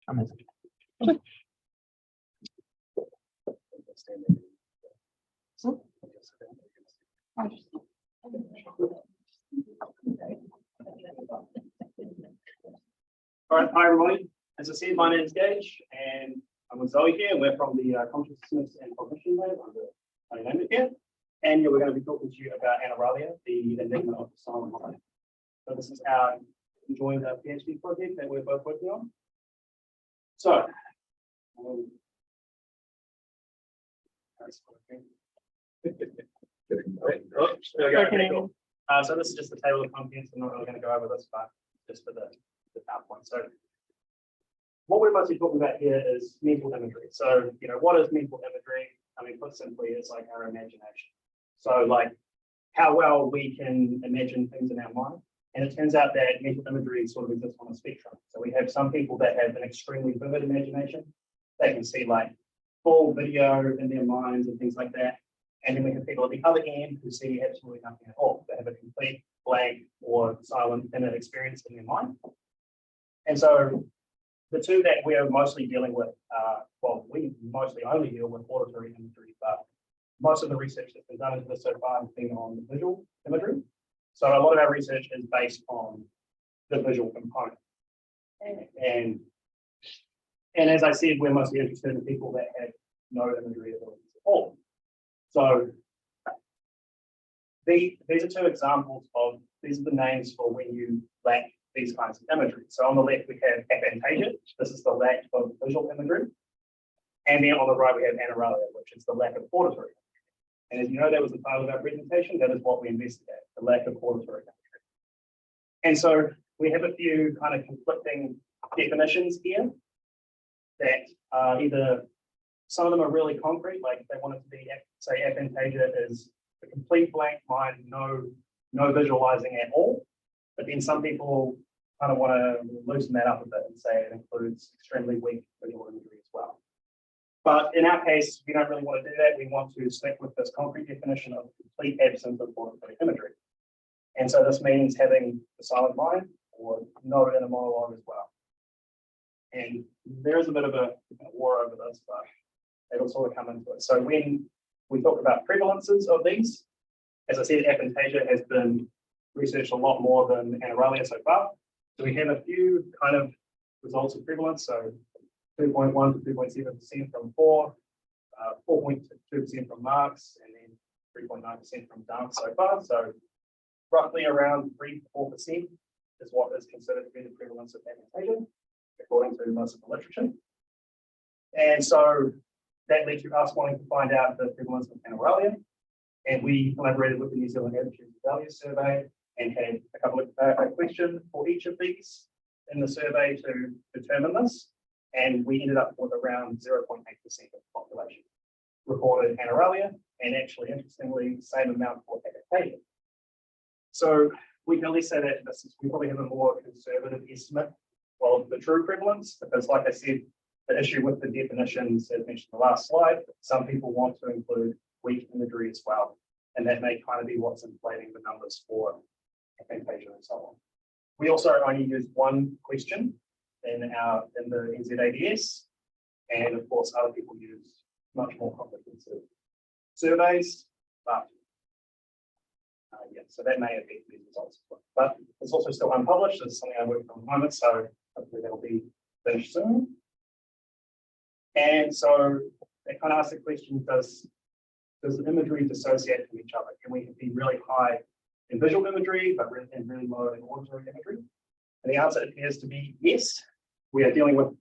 Amazing. All right, hi everybody. As I said, my name is Gage, and I'm with Zoe here. We're from the Consciousness and Cognition Lab under my name here. And we're going to be talking to you about Anauralia, the Enigma of the silent mind. So this is our joint PhD project that we're both working on. So, so this is just the table of contents. I'm not really going to go over this, but just for the PowerPoint. So what we're mostly talking about here is mental imagery. So, what is mental imagery? I mean, put simply, it's like our imagination. So like how well we can imagine things in our mind. And it turns out that mental imagery sort of exists on a spectrum. So we have some people that have an extremely vivid imagination. They can see like full video in their minds and things like that. And then we have people at the other end who see absolutely nothing at all. They have a complete blank or silent inner experience in their mind. And so the two that we're mostly dealing with, we mostly only deal with auditory imagery, but most of the research that's been done into this so far has been on visual imagery. So a lot of our research is based on the visual component. And as I said, we're mostly interested in people that have no imagery abilities at all. So these are two examples of, these are the names for when you lack these kinds of imagery. So on the left, we have aphantasia. This is the lack of visual imagery. And then on the right, we have anauralia, which is the lack of auditory imagery. And as you know, that was the title of our presentation. That is what we investigate, the lack of auditory imagery. And so we have a few kind of conflicting definitions here that are either, some of them are really concrete, like they want it to be, say, aphantasia is a complete blank mind, no visualizing at all. But then some people kind of want to loosen that up a bit and say it includes extremely weak visual imagery as well. But in our case, we don't really want to do that. We want to stick with this concrete definition of complete absence of auditory imagery. And so this means having a silent mind or no inner monologue as well. And there is a bit of a war over this, but it'll sort of come into it. So when we talk about prevalences of these, as I said, aphantasia has been researched a lot more than anauralia so far. So we have a few kind of results of prevalence. So 2.1 to 2.7% from 4, 4.2% from Marks, and then 3.9% from Dunk so far. So roughly around 3 to 4% is what is considered to be the prevalence of aphantasia, according to most of the literature. And so that led to us wanting to find out the prevalence of anauralia. And we collaborated with the New Zealand Attitudes and Values Survey and had a couple of questions for each of these in the survey to determine this. And we ended up with around 0.8% of the population reported anauralia, and actually, interestingly, the same amount for aphantasia. So we can at least say that we probably have a more conservative estimate of the true prevalence, because like I said, the issue with the definitions, as mentioned in the last slide, some people want to include weak imagery as well, and that may kind of be what's inflating the numbers for aphantasia and so on. We also only use one question in the NZADS, and of course other people use much more comprehensive surveys, but so that may affect these results as well. But it's also still unpublished. It's something I'm working on at the moment, so hopefully that'll be finished soon. And so that kind of asks the question, does imagery dissociate from each other? Can we be really high in visual imagery, but really low in auditory imagery? And the answer appears to be yes. We are dealing with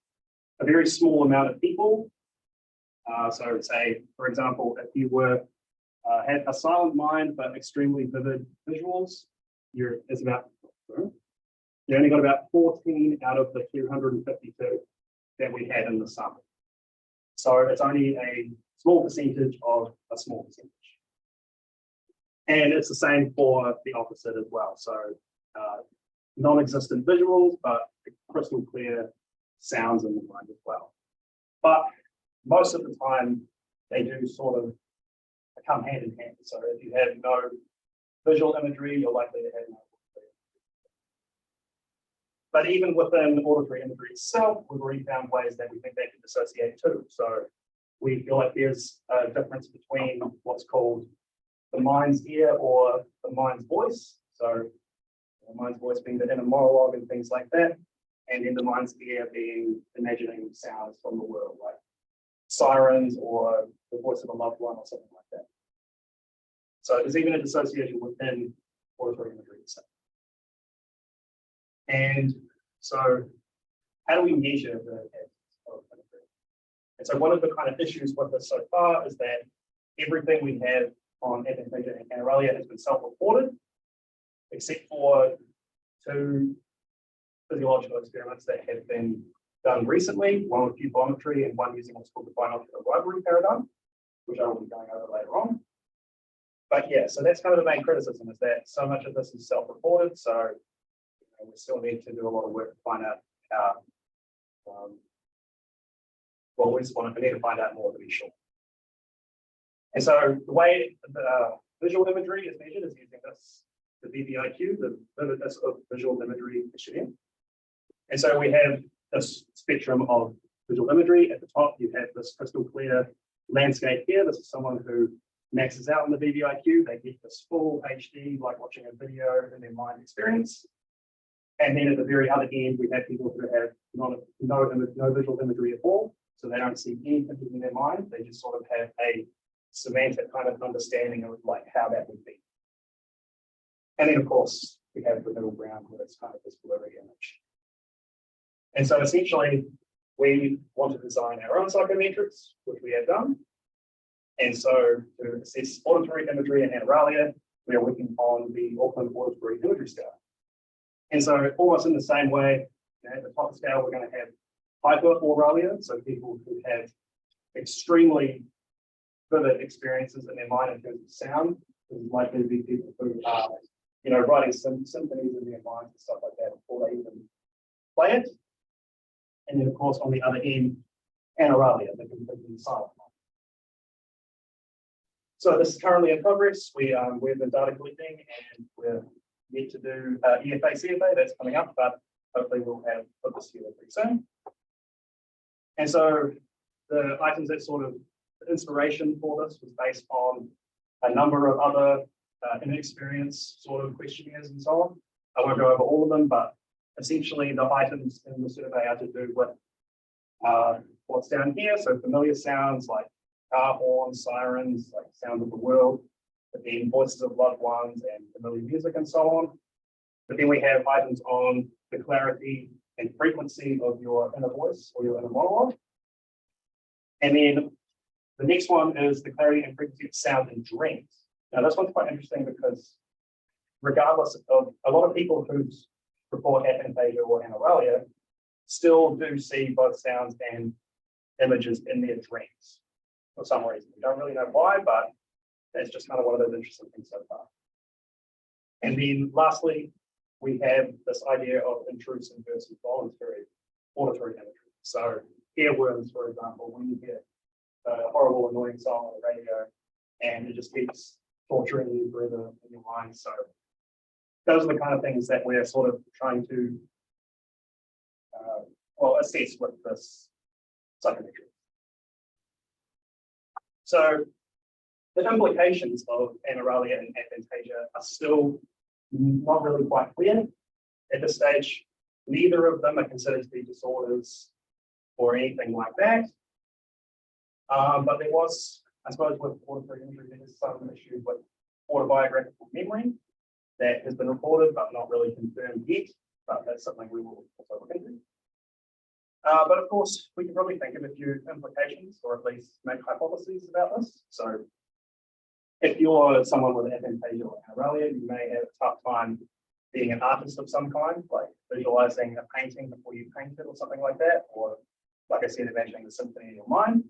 a very small amount of people. So say, for example, if you had a silent mind, but extremely vivid visuals, you only got about 14 out of the 252 that we had in the sample. So it's only a small percentage of a small percentage. And it's the same for the opposite as well. So non-existent visuals, but crystal clear sounds in the mind as well. But most of the time, they do sort of come hand in hand. So if you have no visual imagery, you're likely to have no auditory imagery. But even within auditory imagery itself, we've already found ways that we think they can dissociate too. So we feel like there's a difference between what's called the mind's ear or the mind's voice. So the mind's voice being the inner monologue and things like that. And then the mind's ear being imagining sounds from the world, like sirens or the voice of a loved one or something like that. So there's even a dissociation within auditory imagery itself. And so how do we measure the absence of imagery? And so one of the kind of issues with this so far is that everything we have on aphantasia and Anauralia has been self-reported, except for 2 physiological experiments that have been done recently, one with pubometry and one using what's called the binocular rivalry paradigm, which I will be going over later on. But yeah, so that's kind of the main criticism, is that so much of this is self-reported, so we still need to do a lot of work to find out how, well, we need to find out more to be sure. And so the way the visual imagery is measured is using this, the VVIQ, the Vividness of Visual Imagery Questionnaire. And so we have this spectrum of visual imagery. At the top, you have this crystal clear landscape here. This is someone who maxes out on the VVIQ. They get this full HD, like watching a video in their mind experience. And then at the very other end, we have people who have no visual imagery at all. So they don't see anything in their mind. They just sort of have a semantic kind of understanding of like how that would be. And then of course, we have the middle ground where it's kind of this blurry image. And so essentially, we want to design our own psychometrics, which we have done. And so to assess auditory imagery in Anauralia, we are working on the Auckland Auditory Imagery Scale. And so almost in the same way, at the top scale, we're going to have hyperauralia, so people who have extremely vivid experiences in their mind in terms of sound. This is likely to be people who are, writing symphonies in their minds and stuff like that before they even play it. And then, of course, on the other end, Anauralia, the completely silent mind. So this is currently in progress. We've been data collecting, and we're yet to do EFA, CFA. That's coming up, but hopefully we'll have put this together pretty soon. And so the items that sort of the inspiration for this was based on a number of other inexperience sort of questionnaires and so on. I won't go over all of them, but essentially the items in the survey are to do with what's down here. So familiar sounds like car horns, sirens, like sound of the world, but then voices of loved ones and familiar music and so on. But then we have items on the clarity and frequency of your inner voice or your inner monologue. And then the next one is the clarity and frequency of sound in dreams. Now, this one's quite interesting because regardless of a lot of people who report aphantasia or Anauralia still do see both sounds and images in their dreams for some reason. We don't really know why, but that's just kind of one of those interesting things so far. And then lastly, we have this idea of intrusive versus voluntary auditory imagery. So earworms, for example, when you get a horrible, annoying song on the radio and it just keeps torturing you forever in your mind. So those are the kind of things that we're sort of trying to assess with this psychometry. So the implications of Anauralia and aphantasia are still not really quite clear at this stage. Neither of them are considered to be disorders or anything like that. But there was, I suppose, with auditory imagery, there's some issues with autobiographical memory that has been reported but not really confirmed yet. But that's something we will also look into. But of course, we can probably think of a few implications or at least make hypotheses about this. So if you're someone with aphantasia or Anauralia, you may have a tough time being an artist of some kind, like visualizing a painting before you paint it or something like that, or like I said, imagining the symphony in your mind.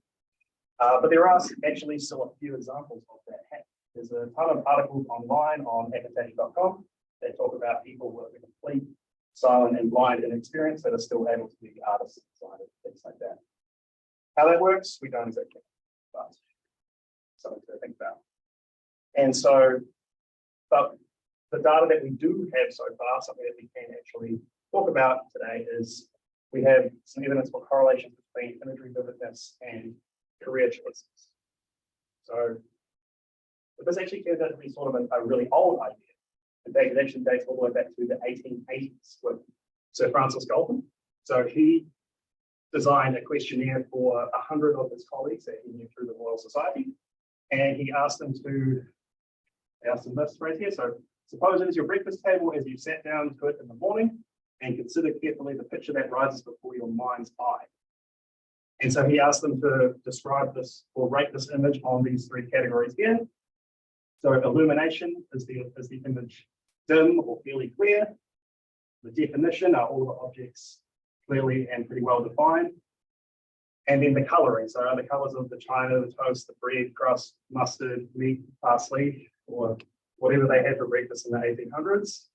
But there are actually still a few examples of that happening. There's a ton of articles online on aphantasia.com that talk about people with a complete silent and blind inexperience that are still able to be artists and designers, things like that. How that works, we don't exactly know, but something to think about. And so, but the data that we do have so far, something that we can actually talk about today is we have some evidence for correlations between imagery vividness and career choices. So this actually turns out to be sort of a really old idea. In fact, it actually dates all the way back to the 1880s with Sir Francis Galton. So he designed a questionnaire for 100 of his colleagues that he knew through the Royal Society. And he asked them this phrase here. So suppose it is your breakfast table as you sat down to it in the morning, and consider carefully the picture that rises before your mind's eye. And so he asked them to describe this or rate this image on these three categories here. So illumination is the image dim or fairly clear. The definition are all the objects clearly and pretty well defined. And then the coloring. So are the colors of the china, the toast, the bread, crust, mustard, meat, parsley, or whatever they had for breakfast in the 1800s.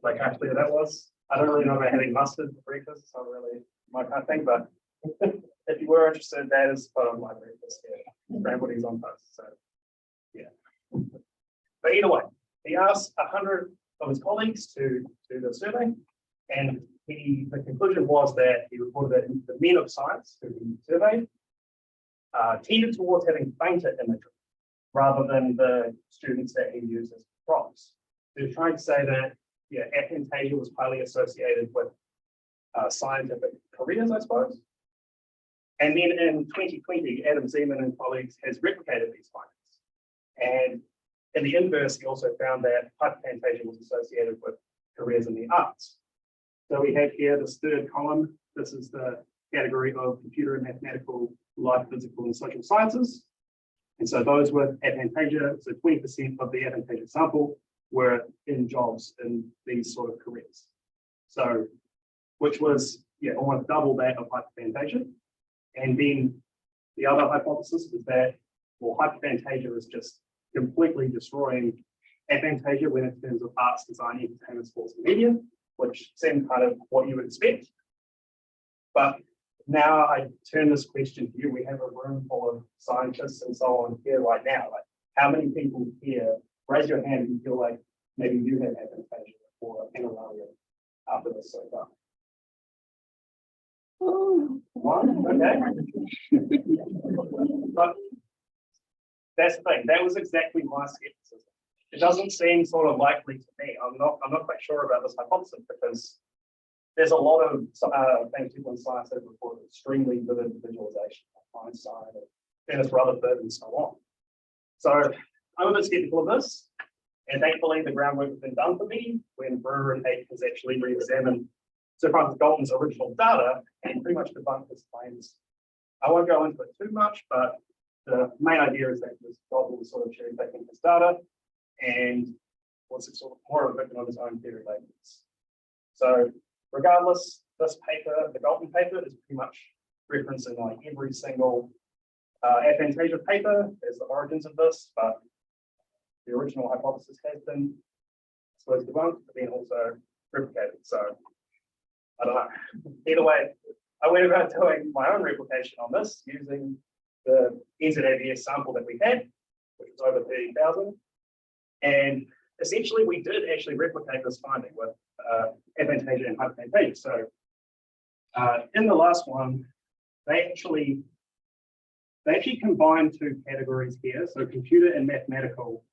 Like how clear that was. I don't really know about having mustard for breakfast. It's not really my kind of thing, but if you were interested, that is part of my breakfast. Yeah, scrambled eggs on toast. So yeah. But either way, he asked 100 of his colleagues to do the survey, and the conclusion was that he reported that the men of science who he surveyed tended towards having fainter imagery rather than the students that he used as props. He was trying to say that aphantasia was highly associated with scientific careers, I suppose. And then in 2020, Adam Zeman and colleagues has replicated these findings. And in the inverse, he also found that hyperphantasia was associated with careers in the arts. So we have here this third column. This is the category of computer and mathematical, life, physical, and social sciences. And so those with aphantasia, so 20% of the aphantasia sample were in jobs in these sort of careers. So, which was almost double that of hyperphantasia. And then the other hypothesis is that, well, hyperphantasia is just completely destroying aphantasia when in terms of arts, design, entertainment, sports, and media, which seemed kind of what you would expect. But now I turn this question to you. We have a room full of scientists and so on here right now. Like, how many people here, raise your hand if you feel like maybe you have aphantasia or Anauralia after this so far? One, okay. But that's the thing. That was exactly my skepticism. It doesn't seem sort of likely to me. I'm not quite sure about this hypothesis because there's a lot of things people in science have reported extremely vivid visualization, like Einstein, and Dennis Rutherford, and so on. So I'm a bit skeptical of this, and thankfully the groundwork has been done for me when Brewer and Hake has actually re-examined Sir Francis Galton's original data and pretty much debunked his claims. I won't go into it too much, but the main idea is that Galton was sort of cherry picking his data and was sort of more of a victim of his own theory labels. So regardless, this paper, the Galton paper, is pretty much referenced in like every single aphantasia paper as the origins of this, but the original hypothesis has been, I suppose, debunked, but then also replicated. So I don't know. Either way, I went about doing my own replication on this using the NZAVS sample that we had, which was over 30,000. And essentially, we did actually replicate this finding with aphantasia and hyperphantasia. So in the last one, they actually combined two categories here. So computer and mathematical,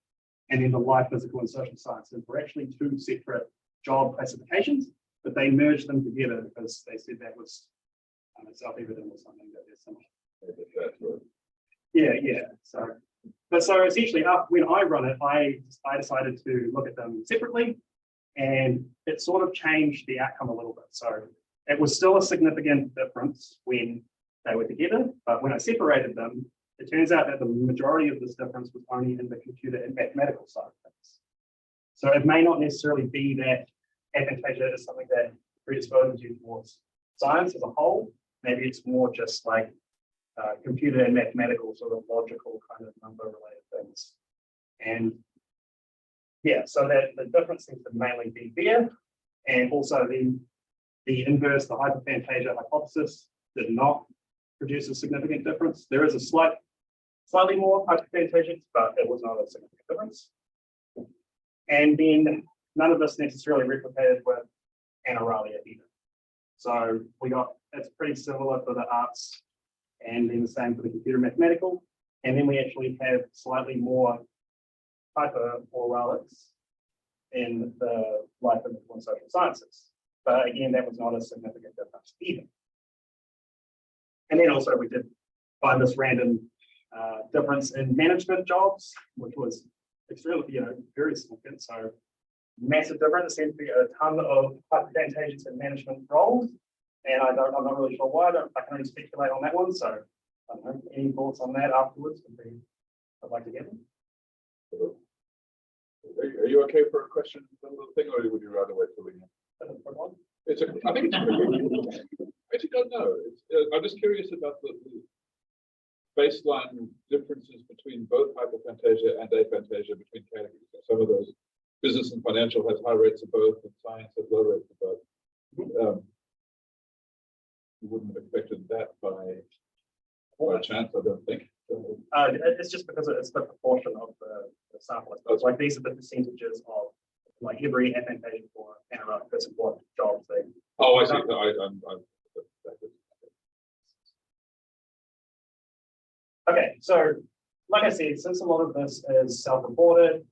and then the life, physical, and social sciences were actually two separate job classifications, but they merged them together because they said that was self-evident or something that they're similar. Yeah. So essentially, when I run it, I decided to look at them separately, and it sort of changed the outcome a little bit. So it was still a significant difference when they were together, but when I separated them, it turns out that the majority of this difference was only in the computer and mathematical side of things. So it may not necessarily be that aphantasia is something that predisposes you towards science as a whole. Maybe it's more just like computer and mathematical sort of logical kind of number related things. And yeah, so that the difference seems to mainly be there. And also the inverse, the hyperphantasia hypothesis did not produce a significant difference. There is a slightly more hyperphantasia, but it was not a significant difference. And then none of this necessarily replicated with Anauralia either. So it's pretty similar for the arts and then the same for the computer mathematical. And then we actually have slightly more hyperauralics in the life and social sciences. But again, that was not a significant difference either. And then also we did find this random difference in management jobs, which was extremely, very significant. So massive difference. There seems to be a ton of hyperphantages in management roles. And I'm not really sure why. I can only speculate on that one. So I don't know, any thoughts on that afterwards? I'd like to get them. Are you okay for a question, a little thing, or would you rather wait till we end? I think it's I actually don't know. I'm just curious about the baseline differences between both hyperphantasia and aphantasia between categories. So some of those, business and financial has high rates of both, and science has low rates of both. You wouldn't have expected that by chance, I don't think. It's just because it's the proportion of the sample. It's like these are the percentages of like every aphantasia for anaerobic person what jobs they. Oh, I see. Okay, so like I said, since a lot of this is self-reported,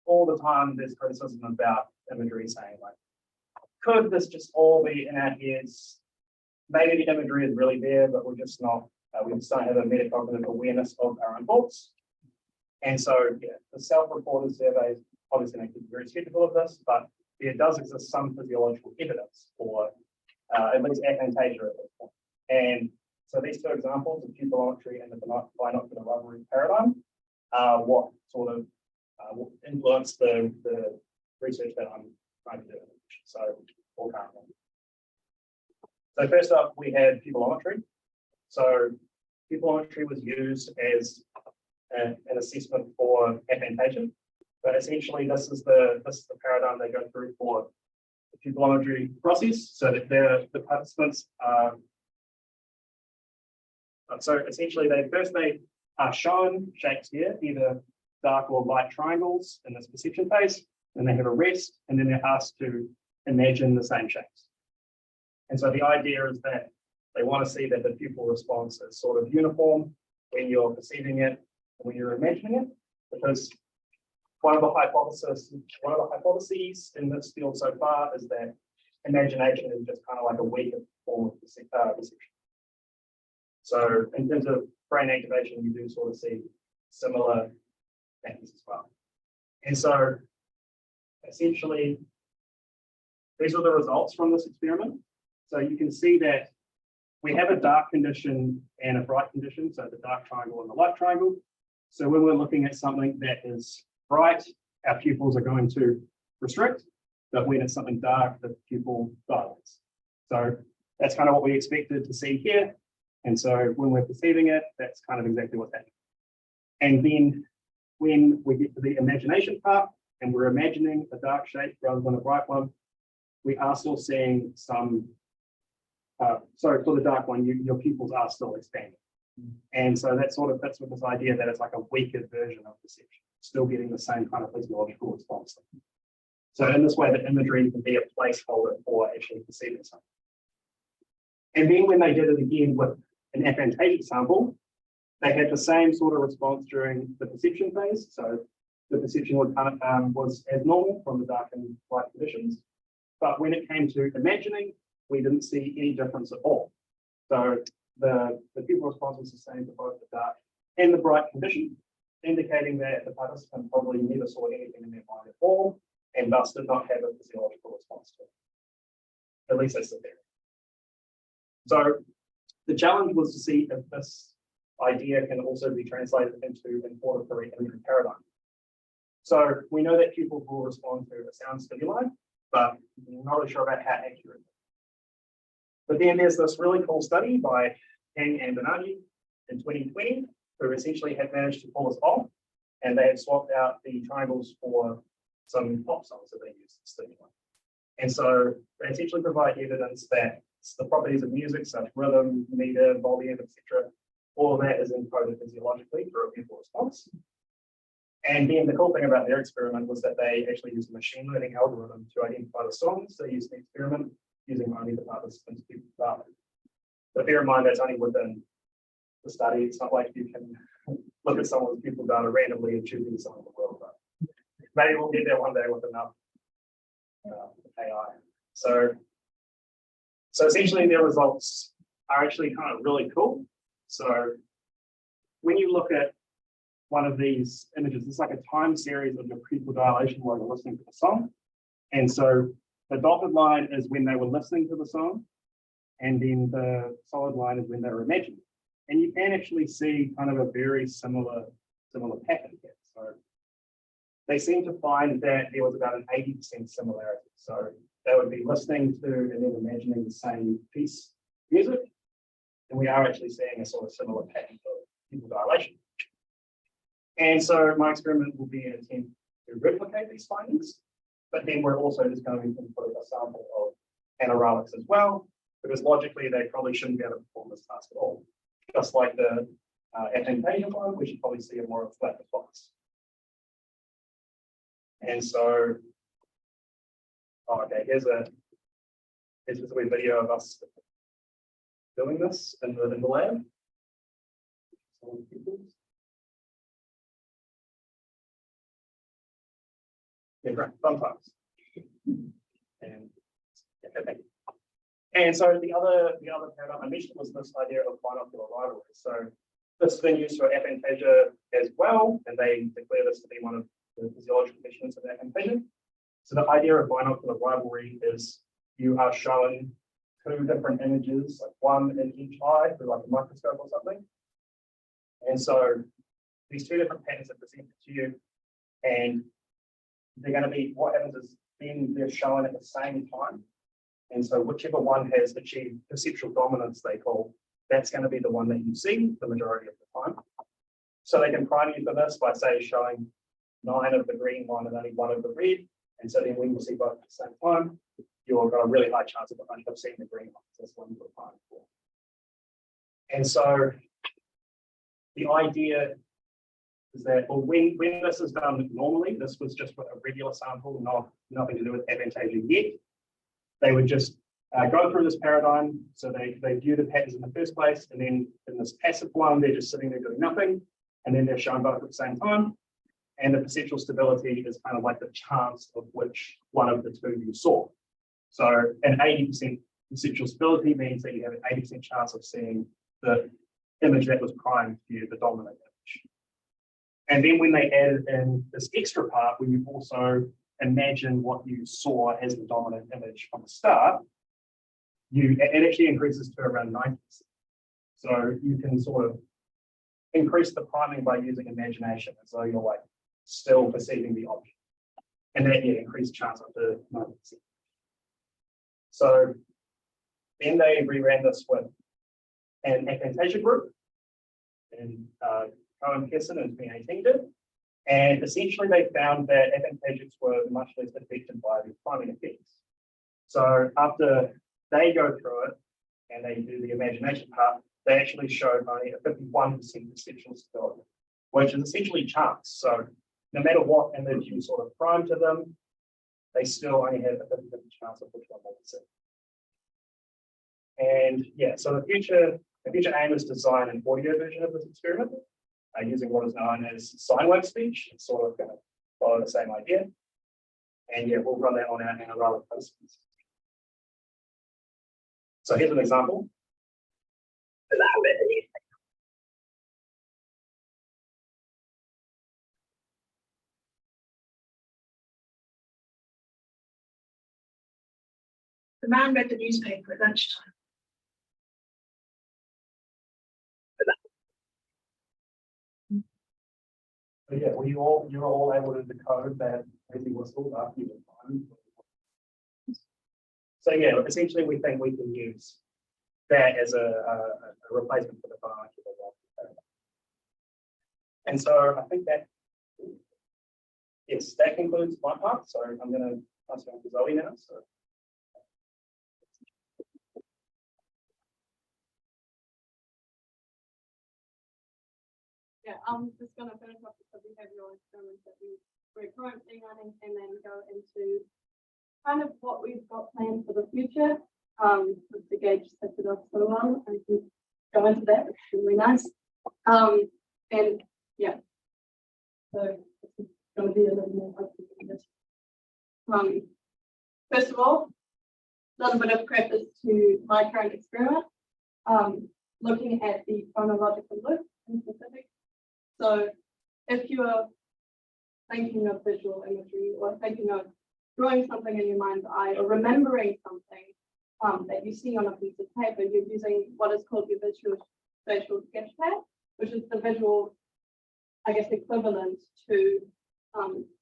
all the time there's criticism about imagery saying like, could this just all be in our heads? Maybe the imagery is really there, but we're just not. We just don't have a metacognitive awareness of our own thoughts. And so, yeah, the self-reported surveys obviously make people very skeptical of this, but there does exist some physiological evidence for at least aphantasia at this point. And so these two examples of pupillometry and the binocular rivalry paradigm are what sort of will influence the research that I'm trying to do. So, all currently. So first up, we had pupillometry. So pupillometry was used as an assessment for aphantasia. But essentially, this is the paradigm they go through for the pupillometry process. So that the participants are. So essentially, they are shown shapes here, either dark or light triangles in this perception phase. Then they have a rest, and then they're asked to imagine the same shapes. And so the idea is that they want to see that the pupil response is sort of uniform when you're perceiving it and when you're imagining it, because one of the hypotheses in this field so far is that imagination is just kind of like a weaker form of perception. So in terms of brain activation, you do sort of see similar things as well. And so essentially, these are the results from this experiment. So you can see that we have a dark condition and a bright condition, so the dark triangle and the light triangle. So when we're looking at something that is bright, our pupils are going to restrict, but when it's something dark, the pupil dilates. So that's kind of what we expected to see here. And so when we're perceiving it, that's kind of exactly what's happening. And then when we get to the imagination part and we're imagining a dark shape rather than a bright one, we are still seeing some, so for the dark one, your pupils are still expanding. And so that sort of fits with this idea that it's like a weaker version of perception, still getting the same kind of physiological response. So in this way, the imagery can be a placeholder for actually perceiving something. And then when they did it again with an aphantasia sample, they had the same sort of response during the perception phase. So the perception was as normal from the dark and light conditions. But when it came to imagining, we didn't see any difference at all. So the pupil response was the same for both the dark and the bright condition, indicating that the participant probably never saw anything in their mind at all, and thus did not have a physiological response to it. At least that's the theory. So the challenge was to see if this idea can also be translated into an auditory imagery paradigm. So we know that pupils will respond to a sound stimuli, but we're not really sure about how accurate. But then there's this really cool study by Kang and Banerjee in 2020, who essentially had managed to pull this off, and they had swapped out the triangles for some pop songs that they used to stimulate. And so they essentially provide evidence that the properties of music, such rhythm, meter, volume, etc., all of that is encoded physiologically through a pupil response. And then the cool thing about their experiment was that they actually used a machine learning algorithm to identify the songs. They used the experiment using only the participants' people data. But bear in mind that's only within the study. It's not like you can look at someone's people data randomly and choose any song in the world. But maybe we'll get there one day with enough AI. So essentially their results are actually kind of really cool. So when you look at one of these images, it's like a time series of your pupil dilation while you're listening to the song. And so the dotted line is when they were listening to the song, and then the solid line is when they were imagining. And you can actually see kind of a very similar pattern here. So they seem to find that there was about an 80% similarity. So they would be listening to and then imagining the same piece of music. And we are actually seeing a sort of similar pattern for pupil dilation. And so my experiment will be an attempt to replicate these findings, but then we're also just going to input a sample of Anauralics as well, because logically they probably shouldn't be able to perform this task at all. Just like the aphantasia one, we should probably see a more flat response. And so, okay, here's just a wee video of us doing this in the lab. Yeah, great, sometimes. And so the other paradigm I mentioned was this idea of binocular rivalry. So this has been used for aphantasia as well, and they declare this to be one of the physiological measurements of aphantasia. So the idea of binocular rivalry is you are shown two different images, like one in each eye through like a microscope or something. And so these two different patterns are presented to you, and they're going to be, what happens is then they're shown at the same time. And so whichever one has achieved perceptual dominance, they call, that's going to be the one that you see the majority of the time. So they can prime you for this by, say, showing 9 of the green one and only 1 of the red. And so then when you see both at the same time, you've got a really high chance of seeing the green one. That's one you're primed for. And so the idea is that, well, when this is done normally, this was just with a regular sample, nothing to do with aphantasia yet. They would just go through this paradigm. So they view the patterns in the first place, and then in this passive one, they're just sitting there doing nothing, and then they're shown both at the same time. And the perceptual stability is kind of like the chance of which one of the two you saw. So an 80% perceptual stability means that you have an 80% chance of seeing the image that was primed to you, the dominant image. And then when they added in this extra part, where you also imagine what you saw as the dominant image from the start, it actually increases to around 90%. So you can sort of increase the priming by using imagination, as though you're like still perceiving the object. And that increased chance up to 90%. So then they reran this with an aphantasia group, and Cohen Pearson in 2018 did. And essentially they found that aphantagics were much less affected by the priming effects. So after they go through it and they do the imagination part, they actually showed only a 51% perceptual stability, which is essentially chance. So no matter what image you sort of prime to them, they still only have a 50% chance of which one they can see. And yeah, so the future aim is to design an audio version of this experiment using what is known as sine wave speech. It's sort of going to follow the same idea. And yeah, we'll run that on our Anauralia participants. So here's an example. The man read the newspaper at lunchtime. So yeah, well, you're all able to decode that crazy whistle after you define. So yeah, essentially we think we can use that as a replacement for the binocular paradigm. And so I think that, yes, that concludes my part. So I'm going to pass it on to Zoe now. So. Yeah, I'm just gonna finish off with the behavioral experiments that we're currently running and then go into kind of what we've got planned for the future. Mr. Gage set it up so well and we go into that, which is really nice. And yeah, so it's gonna be a little more focused on this. First of all, a little bit of preface to my current experiment, looking at the phonological loop in specific. So if you are thinking of visual imagery or thinking of drawing something in your mind's eye or remembering something that you see on a piece of paper, you're using what is called your visual spatial sketch pad, which is the visual, I guess, equivalent to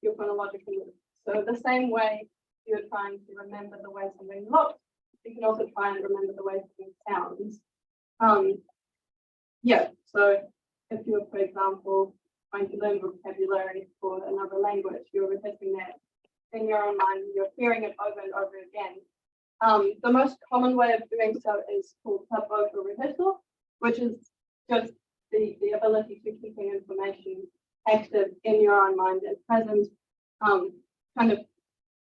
your phonological loop. So the same way you're trying to remember the way something looks, you can also try and remember the way something sounds. Yeah, so if you're, for example, trying to learn vocabulary for another language, you're rehearsing that in your own mind, you're hearing it over and over again. The most common way of doing so is called subvocal rehearsal, which is just the ability to keeping information active in your own mind and present, kind of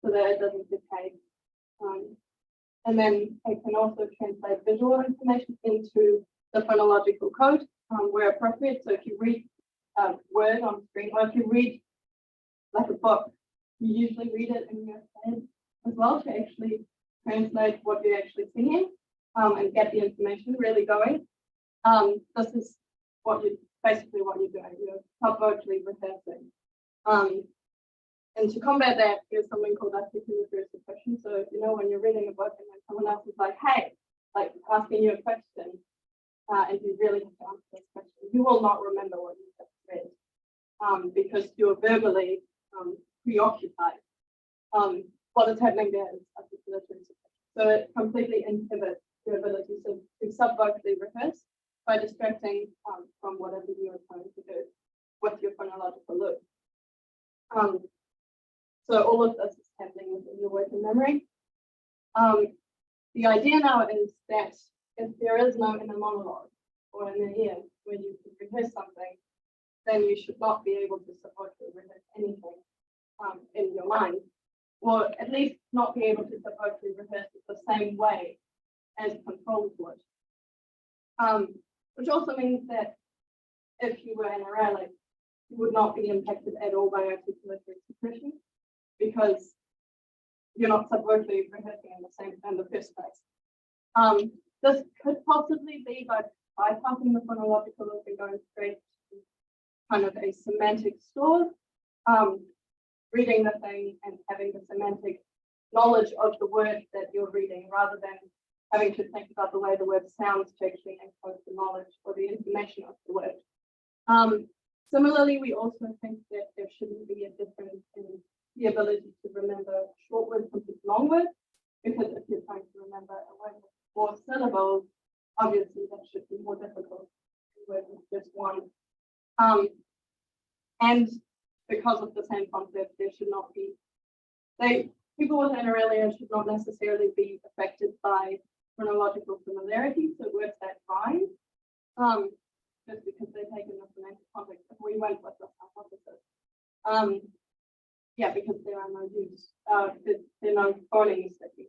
so that it doesn't decay. And then it can also translate visual information into the phonological code where appropriate. So if you read a word on screen, or if you read like a book, you usually read it in your head as well to actually translate what you're actually seeing and get the information really going. This is basically what you're doing. You're subvocally rehearsing. And to combat that, there's something called articulatory suppression. So, you know, when you're reading a book and then someone else is like, hey, like asking you a question, and you really have to answer this question, you will not remember what you just read because you're verbally preoccupied. What is happening there is articulatory suppression. So it completely inhibits your ability to subvocally rehearse by distracting from whatever you are trying to do with your phonological loop. So all of this is happening within your working memory. The idea now is that if there is no inner monologue or inner ear where you can rehearse something, then you should not be able to subvocally rehearse anything in your mind, or at least not be able to subvocally rehearse it the same way as controls would. Which also means that if you were Anauralia, you would not be impacted at all by articulatory suppression, because you're not subvocally rehearsing in the first place. This could possibly be by bypassing the phonological loop and going straight to kind of a semantic store, reading the thing and having the semantic knowledge of the word that you're reading, rather than having to think about the way the word sounds to actually encode the knowledge or the information of the word. Similarly, we also think that there shouldn't be a difference in the ability to remember short words compared to long words, because if you're trying to remember a word with 4 syllables, obviously that should be more difficult than a word with just 1. And because of the same concept, there should not be, people with Anauralia should not necessarily be affected by phonological familiarity, so words that rhyme, just because they take in the semantic context. If we went with this hypothesis, yeah, because there are no use, there are no phonemes that you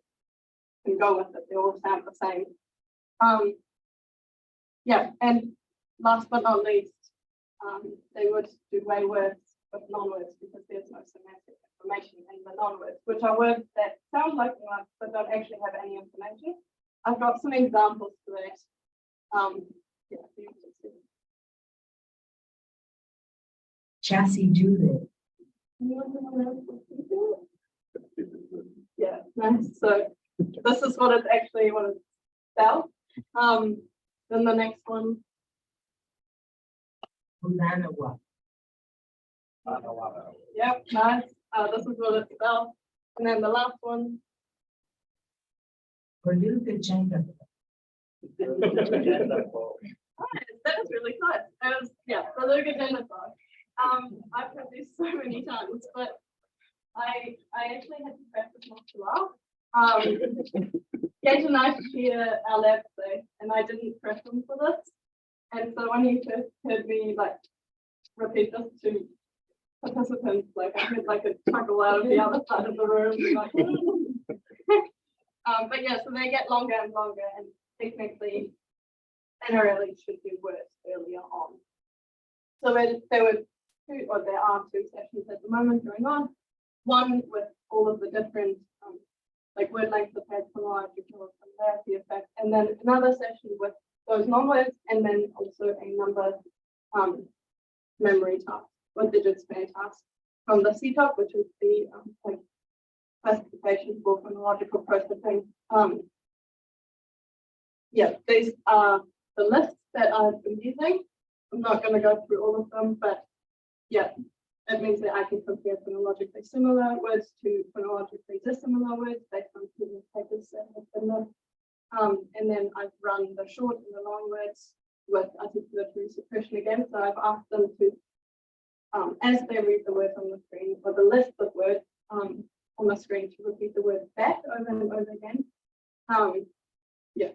can go with it. They all sound the same. Yeah, and last but not least, they would do way worse with non-words because there's no semantic information in the non-words, which are words that sound like words but don't actually have any information. I've got some examples for that. Yeah, you can see. Chassis Juliet. Yeah, nice. So this is what it's spelled. Then the next one. Ulanawa. Yep, nice. This is what it's spelled. And then the last one. Paluca Jenga. That was really close. It was, yeah, Beluga Jennifer. I've heard this so many times, but I actually had to practice not to laugh. Gage and I share our lab today, and I didn't prep him for this. And so when he first heard me like repeat this to participants, like I heard like a chuckle out of the other side of the room. Like, but yeah, so they get longer and longer, and technically Anauralia should be worse earlier on. So there were two, or there are two sessions at the moment going on. One with all of the different like word length that has phonological similarity effect, and then another session with those non-words, and then also a number memory task or digit span task from the CTOP, which is the like classification for phonological processing. Yeah, these are the lists that I've been using. I'm not going to go through all of them, but yeah, it means that I can compare phonologically similar words to phonologically dissimilar words based on previous papers that have been there. And then I've run the short and the long words with articulatory suppression again. So I've asked them to, as they read the words on the screen, or the list of words on the screen, to repeat the word back over and over again. Yeah,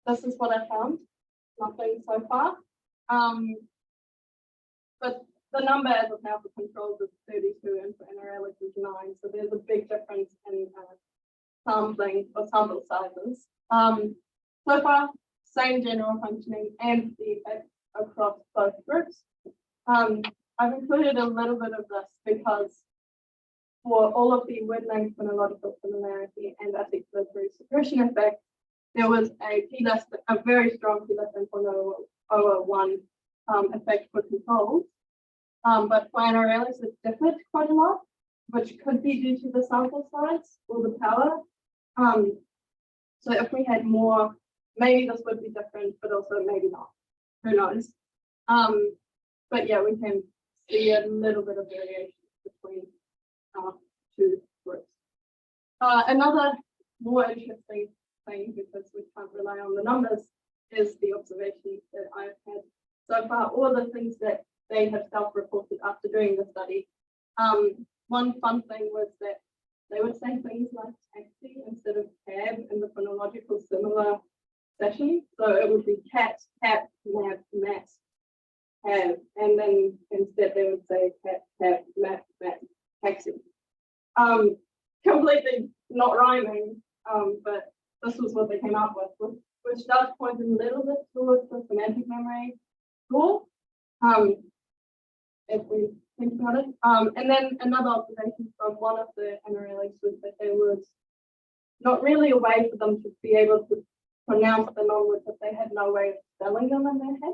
this is what I found. Nothing so far. But the number as of now for controls is 32 and for Anauralia is 9. So there's a big difference in sampling or sample sizes. So far, same general functioning and the effect across both groups. I've included a little bit of this because for all of the word length phonological similarity and articulatory suppression effect, there was a p-less, a very strong p-less than 0.001 effect for controls. But for Anauralia, it differed quite a lot, which could be due to the sample size or the power. So if we had more, maybe this would be different, but also maybe not. Who knows? But yeah, we can see a little bit of variation between two groups. Another more interesting thing, because we can't rely on the numbers, is the observations that I've had so far, all the things that they have self-reported after doing the study. One fun thing was that they would say things like taxi instead of cab in the phonological similar session. So it would be cat, cat, mat, mat, cab, and then instead they would say cat, cat, mat, mat, taxi. Completely not rhyming, but this was what they came up with, which does point a little bit towards the semantic memory tool. If we think about it. And then another observation from one of the Anauralias was that there was not really a way for them to be able to pronounce the non-words if they had no way of spelling them in their head.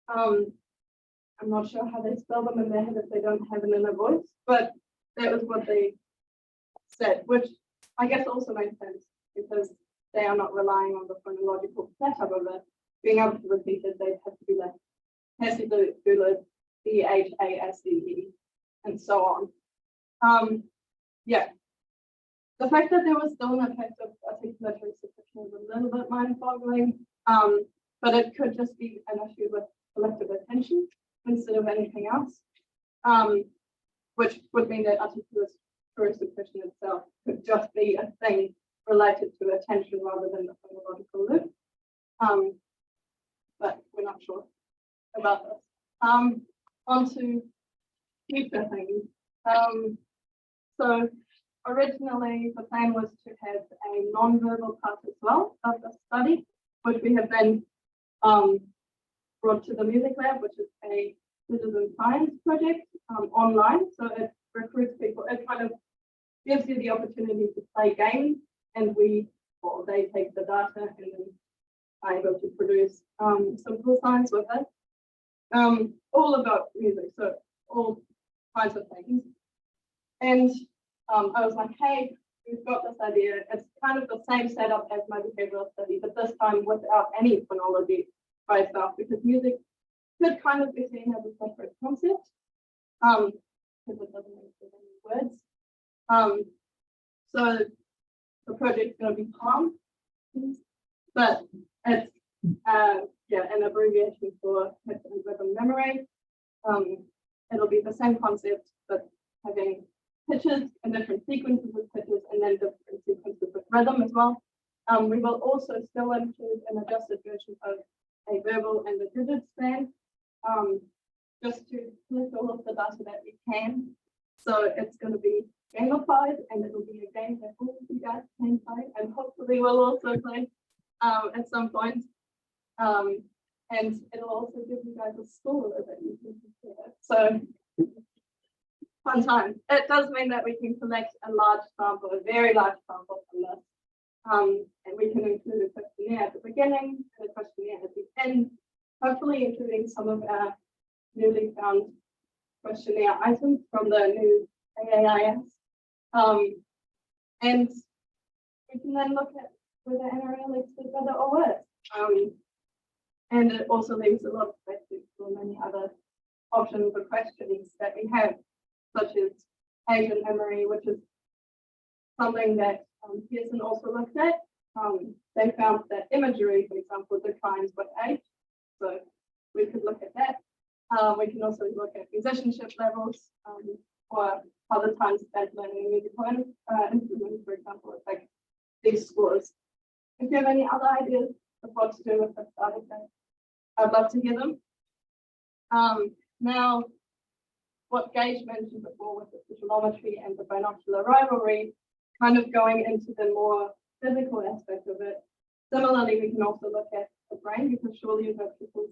I'm not sure how they spell them in their head if they don't have an inner voice, but that was what they said, which I guess also makes sense because they are not relying on the phonological setup of it. Being able to repeat it, they'd have to be like passive, BHASCE, and so on. Yeah, the fact that there was still an effect of articulatory suppression was a little bit mind-boggling, but it could just be an issue with collective attention instead of anything else, which would mean that articulatory suppression itself could just be a thing related to attention rather than the phonological loop. But we're not sure about this. On to future things. So originally the plan was to have a non-verbal part as well of the study, which we have then brought to the music lab, which is a citizen science project online. So it recruits people, it kind of gives you the opportunity to play games, and they take the data and then are able to produce simple science with it. All about music, so all kinds of things. And I was like, hey, we've got this idea. It's kind of the same setup as my behavioral study, but this time without any phonology by itself, because music could kind of be seen as a separate concept, because it doesn't include any words. So the project's going to be calm, but it's an abbreviation for pitch and rhythm memory. It'll be the same concept, but having pitches and different sequences of pitches and then different sequences of rhythm as well. We will also still include an adjusted version of a verbal and a digit span. just to collect all of the data that we can. So it's going to be gamified, and it'll be a game that all of you guys can play, and hopefully we'll also play at some point. And it'll also give you guys a score that you can compare. So fun time. It does mean that we can collect a large sample, a very large sample from this. And we can include a questionnaire at the beginning and a questionnaire at the end, hopefully including some of our newly found questionnaire items from the new AAIS. And we can then look at whether Anauralia is better or worse. And it also leaves a lot of space for many other options or questions that we have, such as Asian memory, which is something that Pearson also looked at. They found that imagery, for example, declines with age. So we could look at that. We can also look at musicianship levels or other times spent learning musical instruments, for example, it's like these scores. If you have any other ideas of what to do with this data set, I'd love to hear them. Now, what Gage mentioned before with the visualometry and the binocular rivalry, kind of going into the more physical aspect of it. Similarly, we can also look at the brain, because surely if people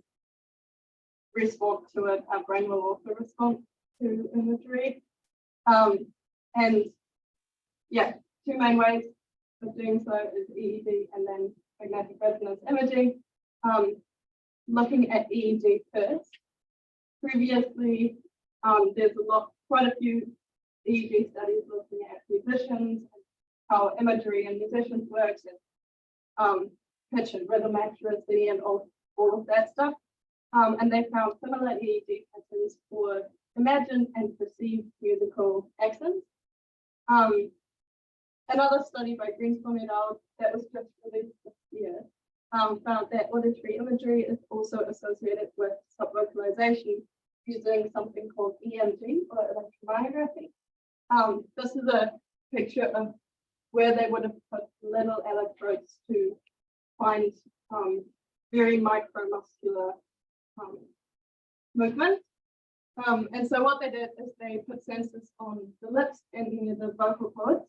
respond to it, our brain will also respond to imagery. And yeah, two main ways of doing so is EEG and then magnetic resonance imaging. Looking at EEG first. Previously, there's quite a few EEG studies looking at musicians, and how imagery in musicians works, and pitch and rhythm accuracy and all of that stuff. And they found similar EEG patterns for imagined and perceived musical accents. Another study by Greenspun et al. That was just released this year found that auditory imagery is also associated with subvocalization using something called EMG or electromyography. This is a picture of where they would have put little electrodes to find very micromuscular movement. And so what they did is they put sensors on the lips and near the vocal cords,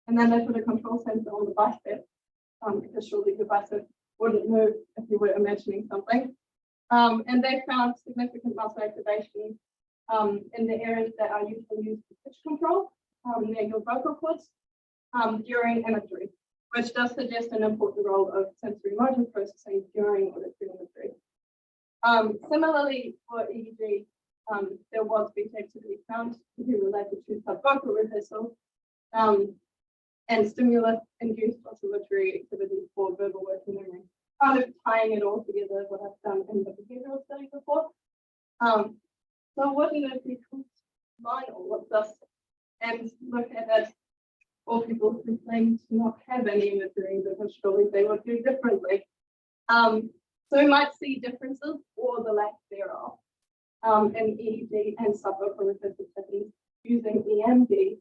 and then they put a control sensor on the bicep, because surely the bicep wouldn't move if you were imagining something. And they found significant muscle activation in the areas that are usually used for pitch control, near your vocal cords, during imagery, which does suggest an important role of sensory motor processing during auditory imagery. Similarly, for EEG, there was beat activity found to be related to subvocal rehearsal and stimulus-induced oscillatory activity for verbal working memory. Kind of tying it all together, what I've done in the behavioral study before. So wouldn't it be cool to combine all of this and look at it, all people who claim to not have any imagery, because surely they would do differently. So we might see differences or the lack thereof in EEG and subvocal rehearsal techniques using EMG,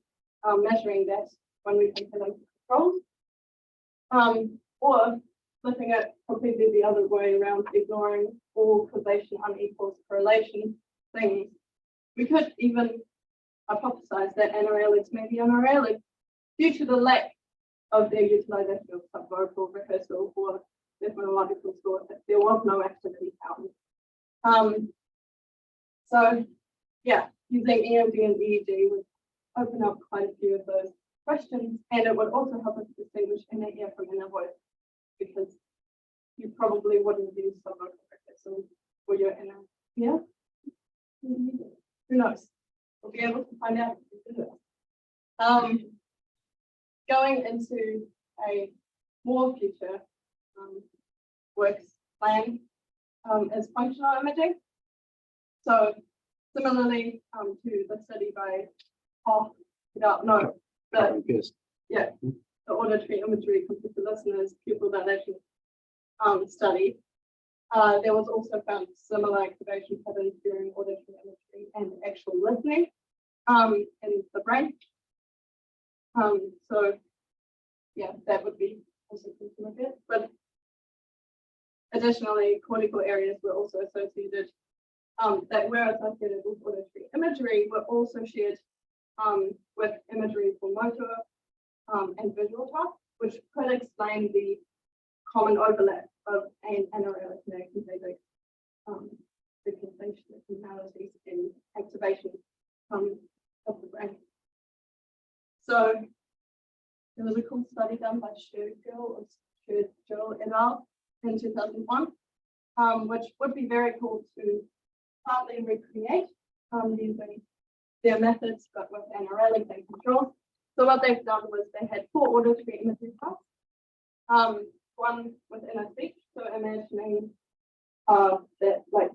measuring that when we compare them to controls, or looking at completely the other way around, ignoring all causation unequals correlation things. We could even hypothesize that Anauralia may be Anauralia due to the lack of their utilization of subvocal rehearsal or their phonological source, if there was no activity found. So yeah, using EMG and EEG would open up quite a few of those questions, and it would also help us distinguish inner ear from inner voice, because you probably wouldn't use subvocal rehearsal for your inner ear. Who knows? We'll be able to find out if we do it. Going into a more future works plan is functional imaging. So similarly to the study by Hoff, the auditory imagery computer listeners pupil dilation study, there was also found similar activation patterns during auditory imagery and actual listening in the brain. So yeah, that would be also something like that. But additionally, cortical areas were also associated that were associated with auditory imagery were also shared with imagery for motor and visual tasks, which could explain the common overlap of anauralic nerve contagion, the conditionalities and activation of the brain. So there was a cool study done by Schelp et al. In 2001, which would be very cool to partly recreate using their methods, but with anauralic and controls. So what they've done was they had 4 auditory imagery tasks, one within a speech, so imagining that like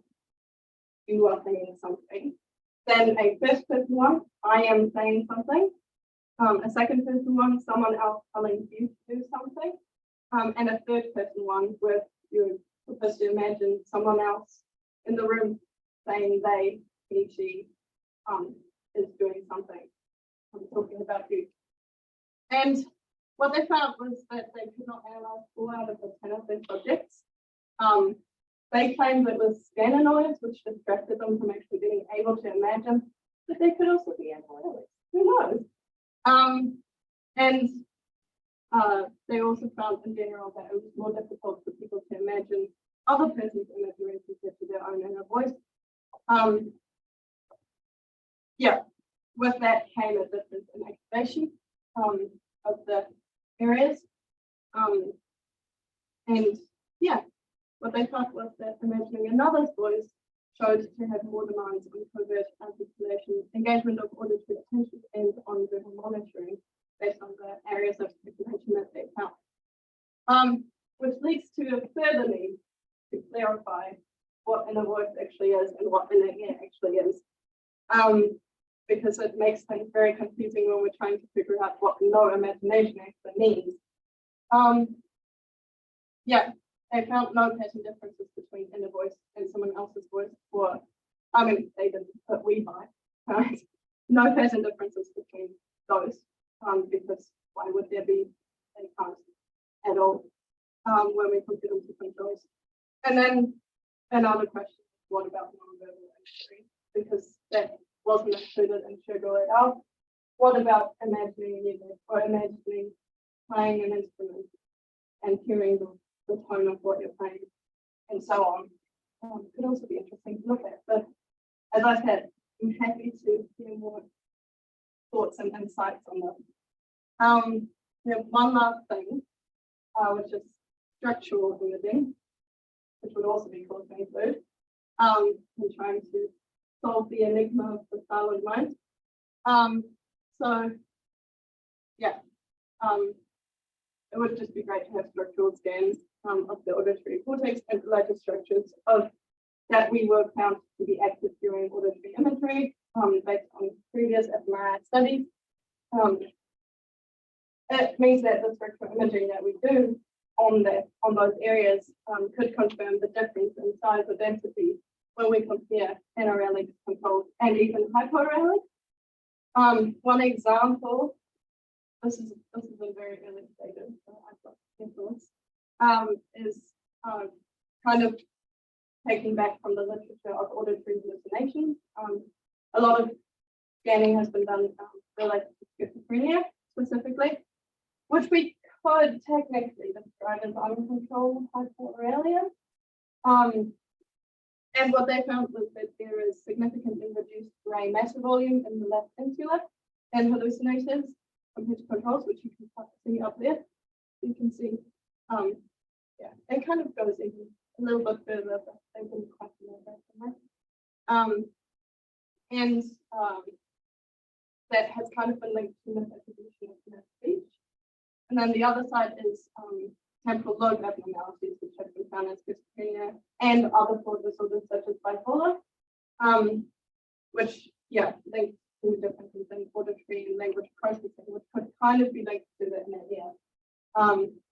you are saying something. Then a first person one, I am saying something. A second person one, someone else telling you to do something. And a third person one where you're supposed to imagine someone else in the room saying they, he, she is doing something. I'm talking about you. And what they found was that they could not analyze 4 out of the 10 of their subjects. They claimed it was scanner noise, which distracted them from actually being able to imagine, but they could also be anauralic. Who knows? And they also found in general that it was more difficult for people to imagine other person's imagery compared to their own inner voice. Yeah, with that came a difference in activation of the areas. And yeah, what they thought was that imagining another's voice showed to have more demands on covert articulation, engagement of auditory attention, and on visual monitoring based on the areas of speculation that they found. Which leads to a further need to clarify what inner voice actually is and what inner ear actually is. Because it makes things very confusing when we're trying to figure out what no imagination actually means. Yeah, they found no pattern differences between inner voice and someone else's voice, or I mean, they didn't, but we might, right? No pattern differences between those, because why would there be any kind at all when we put them to controls? And then another question, what about non-verbal imagery? Because that wasn't included in Sugar et al. What about imagining music or imagining playing an instrument and hearing the tone of what you're playing and so on? Could also be interesting to look at. But as I said, I'm happy to hear more thoughts and insights on that. We have one last thing, which is structural imaging, which would also be cool to include. In trying to solve the enigma of the silent mind. So yeah, it would just be great to have structural scans of the auditory cortex and related structures of that we were found to be active during auditory imagery based on previous fMRI studies. It means that the structural imaging that we do on those areas could confirm the difference in size or density when we compare anauralic controls and even hypoauralic. One example, this is a very early statement, so I've got influence, is kind of taking back from the literature of auditory hallucinations. A lot of scanning has been done related to schizophrenia specifically, which we could technically describe as uncontrolled hypoauralia. And what they found was that there is significantly reduced gray matter volume in the left insula and hallucinators compared to controls, which you can see up there. You can see, yeah, it kind of goes even a little bit further, but they didn't quite know that. And that has kind of been linked to misattribution of speech. And then the other side is temporal lobe abnormalities, which have been found in schizophrenia and other thought disorders such as bipolar, which, yeah, links to differences in auditory and language processing, which could kind of be linked to the inner ear.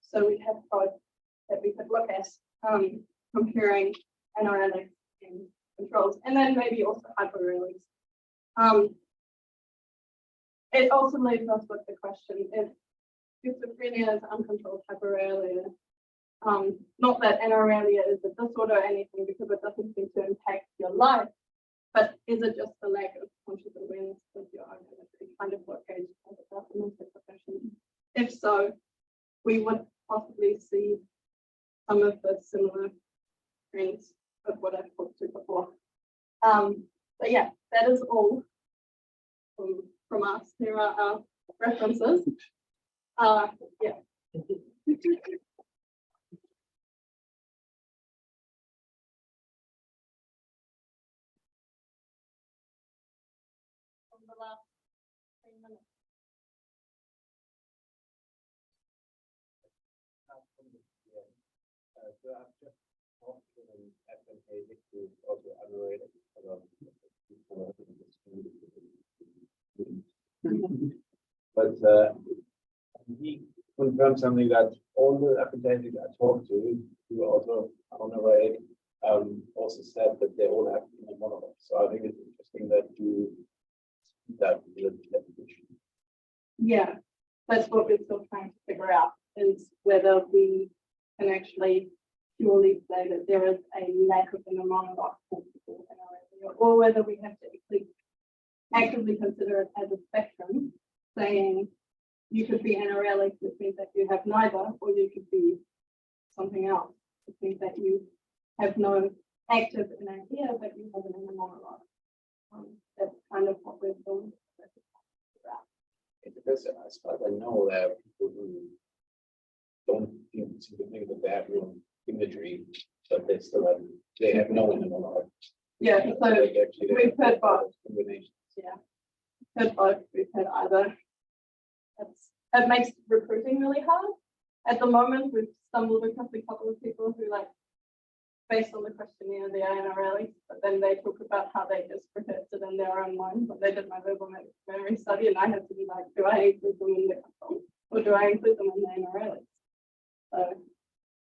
So we have both that we could look at comparing anauralic and controls, and then maybe also hypoauralics. It also leaves us with the question if schizophrenia is uncontrolled hypoauralia. Not that anauralia is a disorder or anything, because it doesn't seem to impact your life. But is it just the lack of conscious awareness of your own imagery, kind of what Gage talked about in his profession? If so, we would possibly see some of the similar trends of what I've talked to before. But yeah, that is all from us. There are our references. Yeah. From the last 3 minutes. So I've just talked to them advantageous to also Anauralia. But he confirmed something that all the advantages I talked to, who are also Anauralia, also said that they all have inner monologue. So I think it's interesting that you that definition. Yeah, that's what we're still trying to figure out, is whether we can actually purely say that there is a lack of inner monologue for people in our area, or whether we have to actually actively consider it as a spectrum, saying you could be anauralic, which means that you have neither, or you could be something else, which means that you have no active inner ear, but you have an inner monologue. That's kind of what we're doing. Because as far as I know, there are people who don't seem to think of the bedroom imagery, but they have no inner monologue. Yeah, so Actually, we've heard both. combinations. Yeah, heard both. We've had either. It makes recruiting really hard. At the moment, we've stumbled across a couple of people who, like, based on the questionnaire, they are anauralic, but then they talk about how they just rehearsed it in their own mind. But they did my verbal memory study, and I had to be like, do I include them in the control, or do I include them in the anauralic? So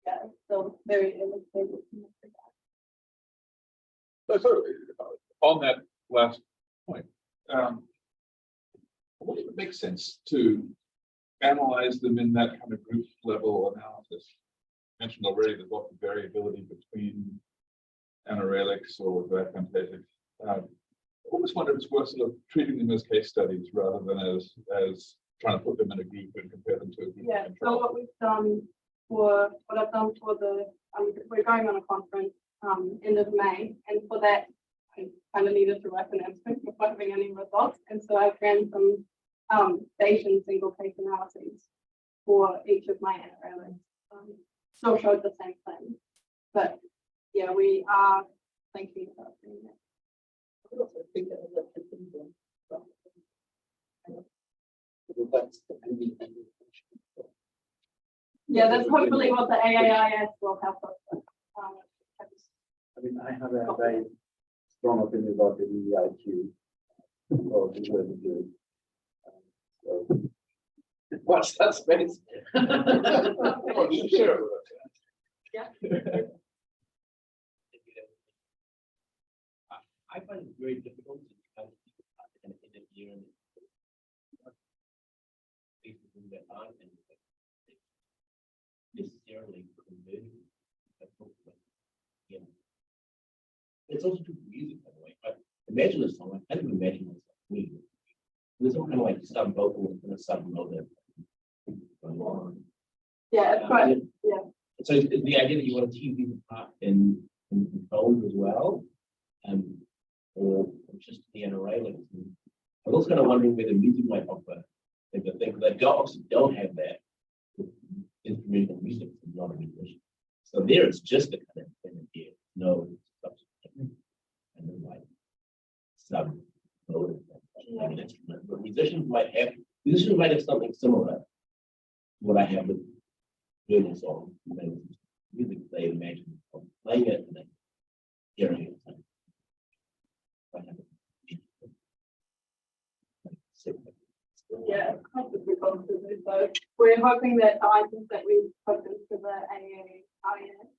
yeah, it's still very early stages in this regard. So on that last point, would it make sense to analyze them in that kind of group level analysis? I mentioned already there's lots of variability between anauralics or aphantasia. I almost wonder if it's worth sort of treating them as case studies rather than as trying to put them in a group and compare them to a group. Yeah, so what we've done what I've done for the, we're going on a conference end of May, and for that I kind of needed to write an abstract before having any results, and so I ran some Bayesian single case analyses for each of my anauralics. Still showed the same thing, but yeah, we are thinking about doing that. I also think that that's the ending. Yeah, that's hopefully what the AAIS will help us with. I mean, I have a very strong opinion about the EIQ. Or the way we do it. So, watch that space. Sure. Yeah. I find it very difficult to kind of interfere in places that aren't necessarily converted. It's also too easy, by the way. But imagine a song. I can't even imagine myself me. There's some kind of like sub vocal and a sub note. Yeah, it's quite, yeah. So the idea that you want to tease people apart in tones as well, or just the anauralics. I'm also kind of wondering whether music might offer the thing that dogs don't have that instrumental music is not a musician. So there it's just a kind of thing here, no substitute. And then like sub mode an instrument. But musicians might have something similar to what I have with verbal songs. Music they imagine playing it and then hearing it. Yeah, possibly. So we're hoping that the items that we've put into the AAIS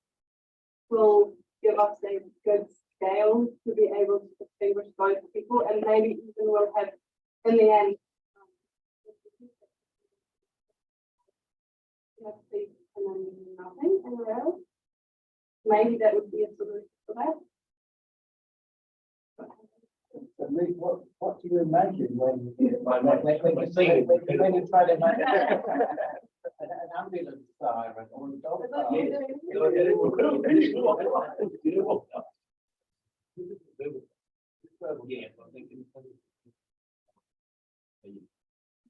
will give us a good scale to be able to distinguish those people, and maybe even we'll have in the end and then nothing in a row. Maybe that would be a solution for that. Lee, what do you imagine when you try to imagine an ambulance siren or a dog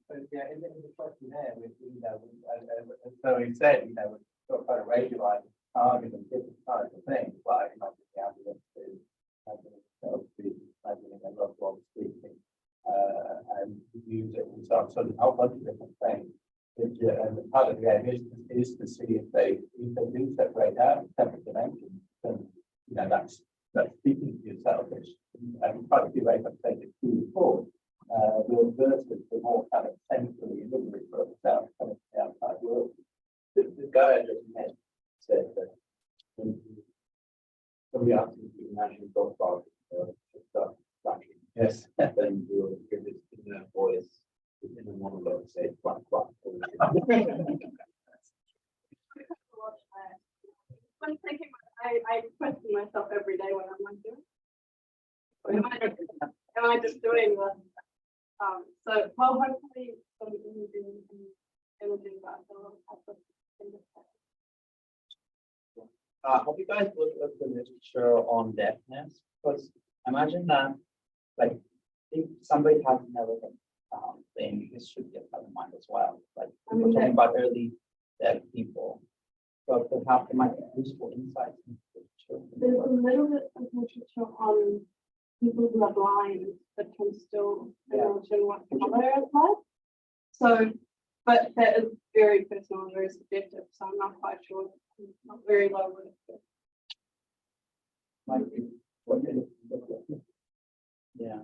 But yeah, in the questionnaire, so he said, we talk about a radioline target and different types of things, like imagine the ambulance is, imagining a loved one speaking, and use it and so on a whole bunch of different things. And part of the game is to see if they do separate out in separate dimensions, then that's speaking to yourself, and quite a few ways I've taken it to forward. The reverse is the more kind of sensory delivery for itself coming from the outside world. The guy I just met said that when somebody asked him to imagine dog barking stuff flashing. Yes. Then you will give this inner voice in a monologue say quack quack. When thinking, I question myself every day when I'm like doing. Am I just doing this? So well, hopefully some imaging, but Have you guys looked at the literature on deafness? Because imagine that, like, if somebody has never been then this should get out of mind as well. Like, we're talking about early deaf people, but perhaps there might be useful insights into the literature. there's a little bit of literature on people who are blind that can still imagine what color is like. So, but that is very personal and very subjective, so I'm not quite sure. I'm not very low with it. Might be what they look like. Yeah.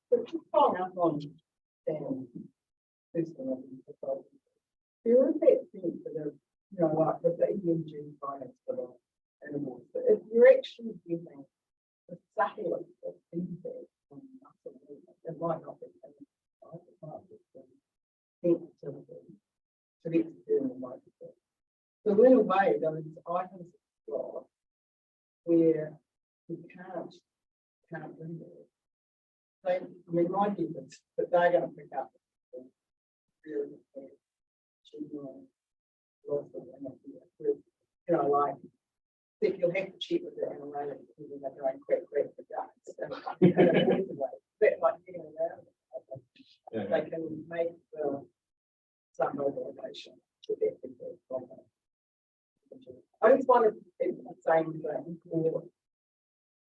But just following up on this there are that things that are, like the EMG finance for the animals, but if you're actually getting the subtle of feedback from muscle movement, it might not be sensitive to the external microphone. So in a way, those items explore where you can't do that. They, I mean, my view is that they're going to pick up really like if you'll have to check with the Anauralia because they're going quick for guys. But like getting around it, they can make some motivation to get people. I just wanted to do the same thing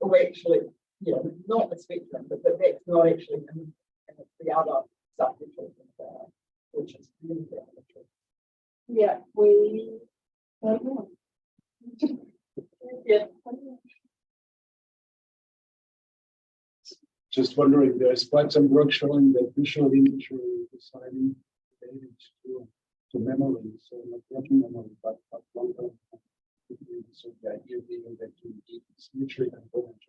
or actually, not the spectrum, but that's not actually and it's the other stuff we're talking about, which is really beneficial. Yeah, we don't know. Yeah. Just wondering, there's quite some work showing that visual imagery is highly related to memory, so not working memory, but long-term. So the idea being that you need this imagery component to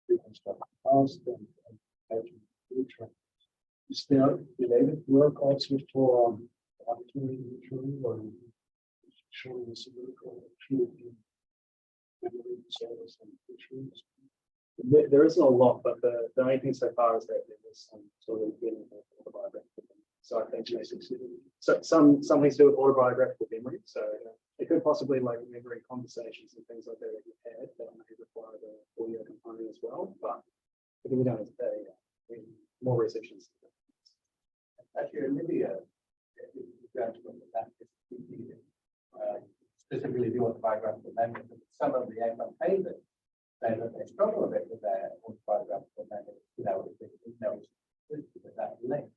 reconstruct the past and have to future. Is there related work also for auditory imagery or showing us a little memory disorders and issues? There isn't a lot, but the only thing so far is that there was some sort of getting autobiographical. So I think so something to do with autobiographical memory. So it could possibly like remembering conversations and things like that you've had that may require the audio component as well. But if we don't more research is Actually, Olivia, specifically the autobiographical memory, some of the aphantasia say that they struggle a bit with their autobiographical memory, with that link.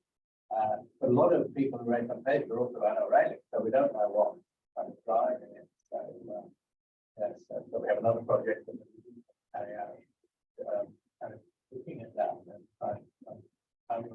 But a lot of people who are aphantasia are also anauralic, so we don't know what kind of driving it. So, yes, so we have another project that we carry out, kind of looking at that and trying to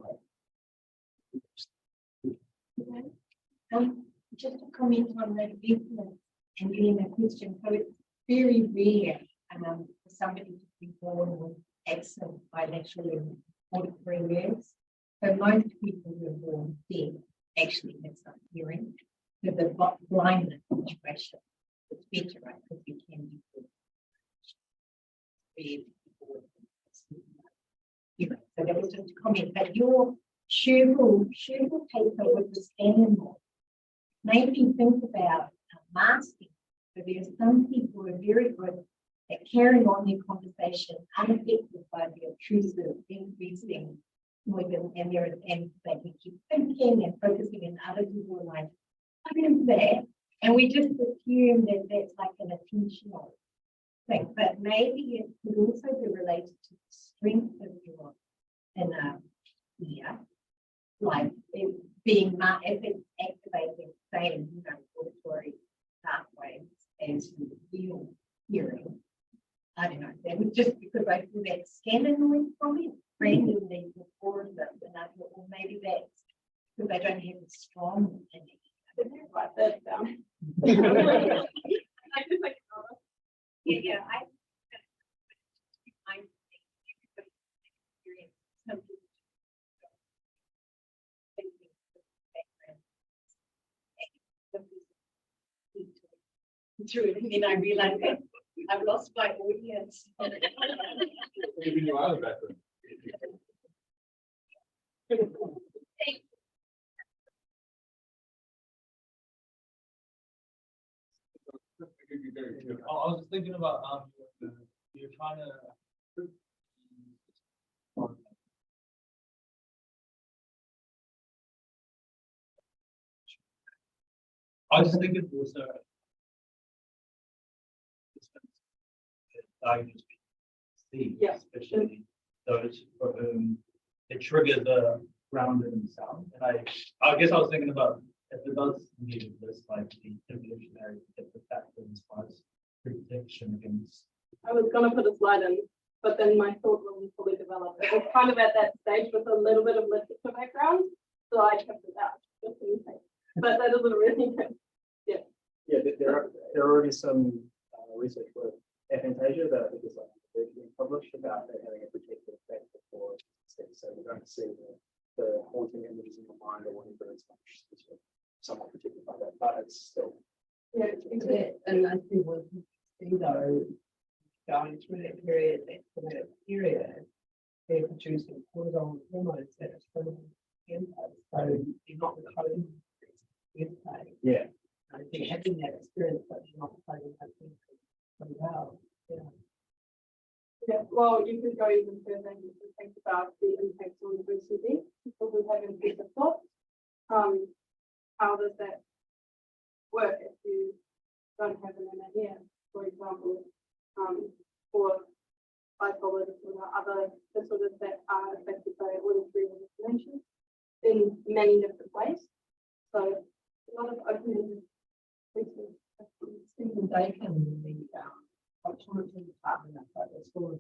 Just to comment on the deafness and getting a question. So it's very rare for somebody to be born with accent bilateral in 43 years. So most people who are born deaf actually have some hearing. So the blindness situation is better, right? Because you can be prepared for you know, so that was just a comment, but your Sherville paper with the scanning model made me think about masking. So there are some people who are very good at carrying on their conversation unaffected by the obtrusive, increasing noise and they can keep thinking and focusing, and other people are like, I'm into that. And we just assume that that's like an attentional thing, but maybe it could also be related to the strength of your inner ear, like it being, if it's activating the same, you know, auditory pathways as you feel hearing. I don't know, that was just because I feel that scanner noise from it, randomly before them, and I thought, well, maybe that's because I don't have a strong energy. I didn't write that down. Yeah, I through it, and then I realized that I've lost my audience. Maybe you are the veteran. I was thinking about you're trying to I was thinking also Yeah. especially those for whom it triggers the grounded in sound. And I guess I was thinking about if it does need this, like the evolutionary factors as protection against. I was gonna put a slide in, but then my thought wasn't fully developed. It was kind of at that stage with a little bit of literature background, so I kept it out, just in case. But that is a really good. Yeah, there are already some research with aphantasia that I think is like being published about that having a protective effect before sleep. So we don't see the haunting images in the mind or whatever. It's somewhat protected by that, but it's still. Yeah, and I think what you see though, going through that period, they're producing cortisol hormones that are from the input. So you're not recoding the Yeah. I think having that experience, but you're not recoding that pretty well. Yeah. Yeah, well, you could go even further and you could think about the impact on diversity. People who have intrusive thoughts. How does that work if you don't have an inner ear, for example, or bipolar disorder, other disorders that are affected by auditory hallucinations in many different ways. So a lot of open-ended research. Stephen Dakin, the optometry department at the School of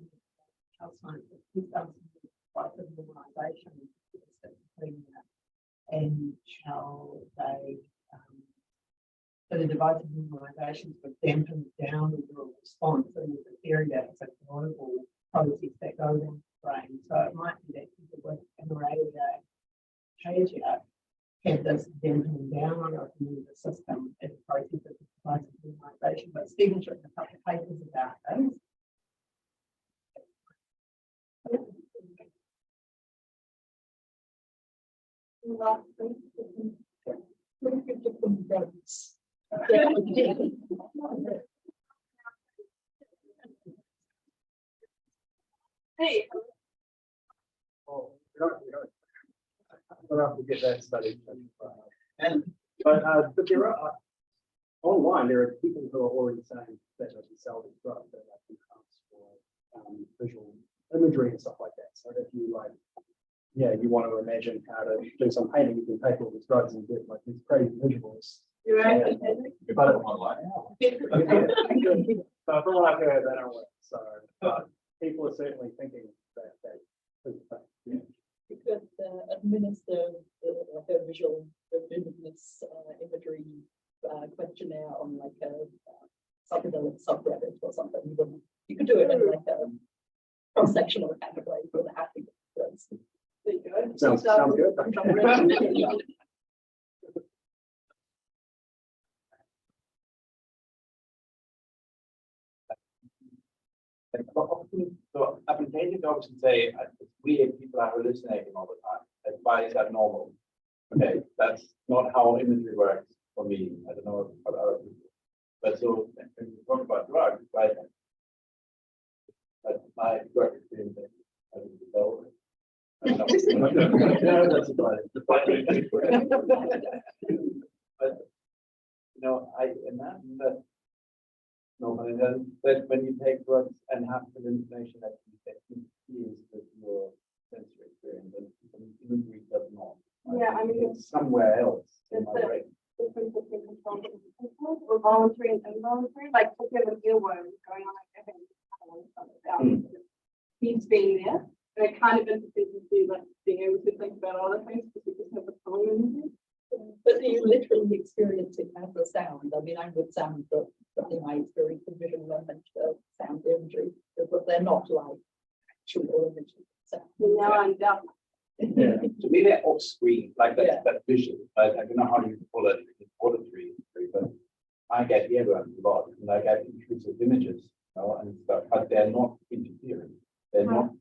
Health Sciences, he's done some quite a normalization and how they so the device of normalizations would dampen down the neural response, and there's a theory that it's a global process that goes on the brain. So it might be that people with Anauralia have this dampening down of the nervous system as a process of device of normalization. But Stephen's written a couple of papers about this. Hey, We'll have to get that study. But there are online, there are people who are already saying that they can sell these drugs that are enhanced for visual imagery and stuff like that. So if you like, you want to imagine how to do some painting, you can take all these drugs and get like these crazy visuals. you're right. You put it online. So from what I've heard, they don't work. So but people are certainly thinking that. You could administer like a visual vividness imagery questionnaire on like a psychedelic subreddit or something. You could do it in like a cross-sectional kind of way for the happy. There you go. Sounds good. So applications obviously say it's weird, people are hallucinating all the time. Like, why is that normal? Okay, that's not how imagery works for me. I don't know about other people. But so when you talk about drugs, right? But my work experience, I don't know. No, that's about it. But you know, I imagine that normally that when you take drugs and have the information that you use with your sensory experience, and imagery does not. Yeah, I mean, It's somewhere else in it's my brain. difference between controlled and uncontrolled, or voluntary and involuntary, like if you have an earworm going on, like he's being there, and it kind of interesting to see like being able to think about other things because we just have a song in But do you literally experience it as a sound? I mean, I'm with Sam, but in my experience of visual and sound imagery, but they're not like actual images. So, now I'm down. Yeah. To me, they're off screen, like that vision. I don't know how you call it, auditory, but I get earworms a lot, and I get intrusive images, you know, and stuff, but they're not interfering. They're not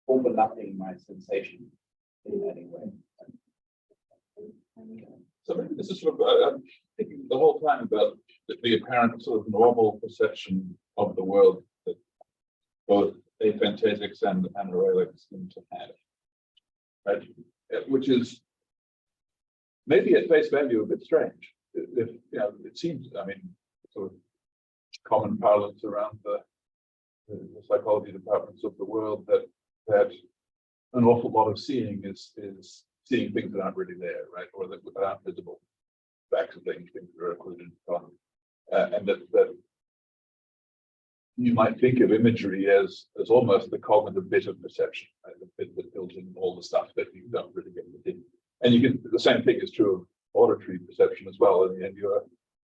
overlapping my sensation in any way. So maybe this is sort of, I'm thinking the whole time about the apparent sort of normal perception of the world that both aphantasics and anauralics seem to have, right? Which is maybe at face value a bit strange. If you know, it seems, I mean, sort of common parlance around the psychology departments of the world that an awful lot of seeing is seeing things that aren't really there, right, or that aren't visible, facts of things that are occluded, and that you might think of imagery as almost the cognitive bit of perception, right? The bit that builds in all the stuff that you don't really get within. And you can, the same thing is true of auditory perception as well. In the end,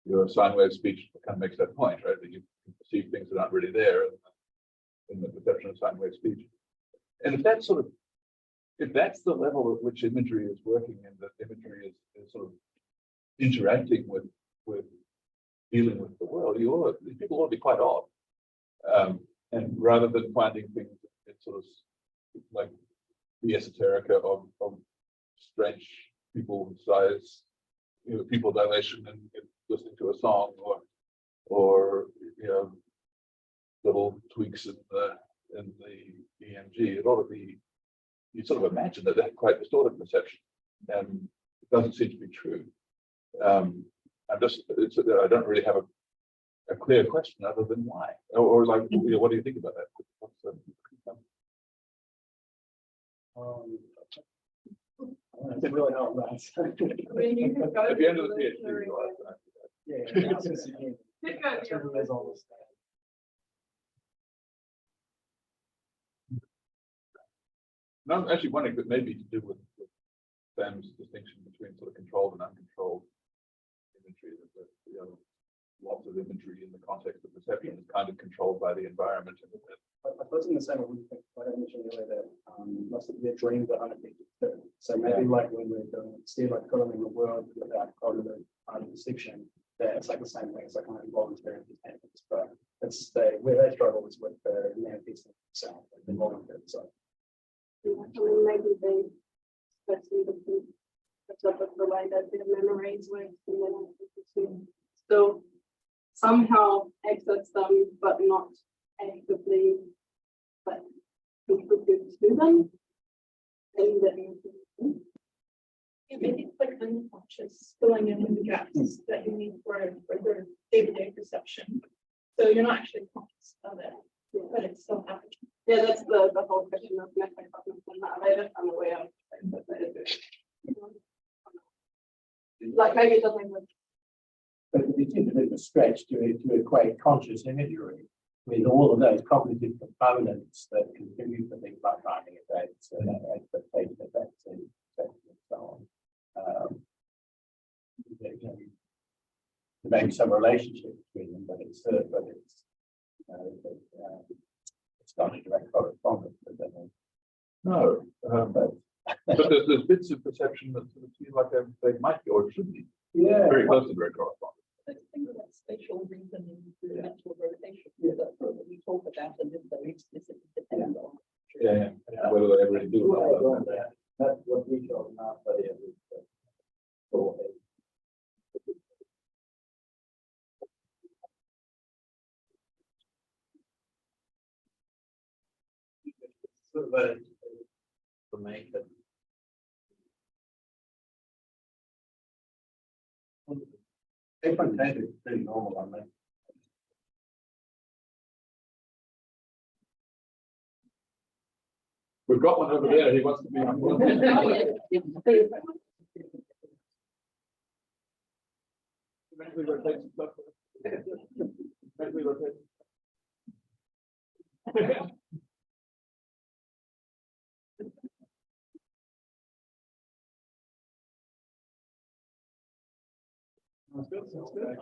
your sine wave speech kind of makes that point, right? That you can perceive things that aren't really there in the perception of sine wave speech. And if that's the level at which imagery is working, and that imagery is sort of interacting with dealing with the world, these people ought to be quite odd. And rather than finding things in sort of like the esoterica of strange people size, you know, people dilation and listening to a song, or you know, little tweaks in the EMG, it ought to be, you sort of imagine that that's quite distorted perception, and it doesn't seem to be true. I don't really have a clear question other than why, or like, you know, what do you think about that? It's really not right. When you can go At the end of the to PhD, no, I'm actually wondering if it may be to do with Sam's distinction between sort of controlled and uncontrolled imagery. That you know, lots of imagery in the context of perception is kind of controlled by the environment. I suppose in the same way, we think, like I mentioned earlier, that most of their dreams are unaffected too. So maybe like when we're doing, instead like coloring the world without cognitive perception, that it's like the same thing. It's like kind of involuntary independence, but it's where they struggle is with the manifesting itself, like the voluntary. So maybe they especially the way that their memories work, and then to still somehow access them, but not actively, but contribute to them. And Maybe it's like unconscious filling in with the gaps that you need for their day-to-day perception. So you're not actually conscious of it, but it's still happening. yeah, that's the whole question of metacognition. I'm aware of like maybe it doesn't work. But it is a bit of a stretch to equate conscious imagery with all of those cognitive components that contribute to things like timing effects and expectation effects and so on. There may be some relationship between them, but it's not a direct correspondence. No, but there's bits of perception that sort of feel like they might be or should be very close to direct correspondence. Let's think about spatial reasoning through mental rotation. Yeah, that's what we talk explicitly dependent on. Yeah, whether they ever do. That's what we showed in our study. For sort of a to make it. Aphantasia is pretty normal, I mean. We've got one over there. He wants to be on. Eventually rotate some stuff. Eventually rotate. Sounds good, sounds good.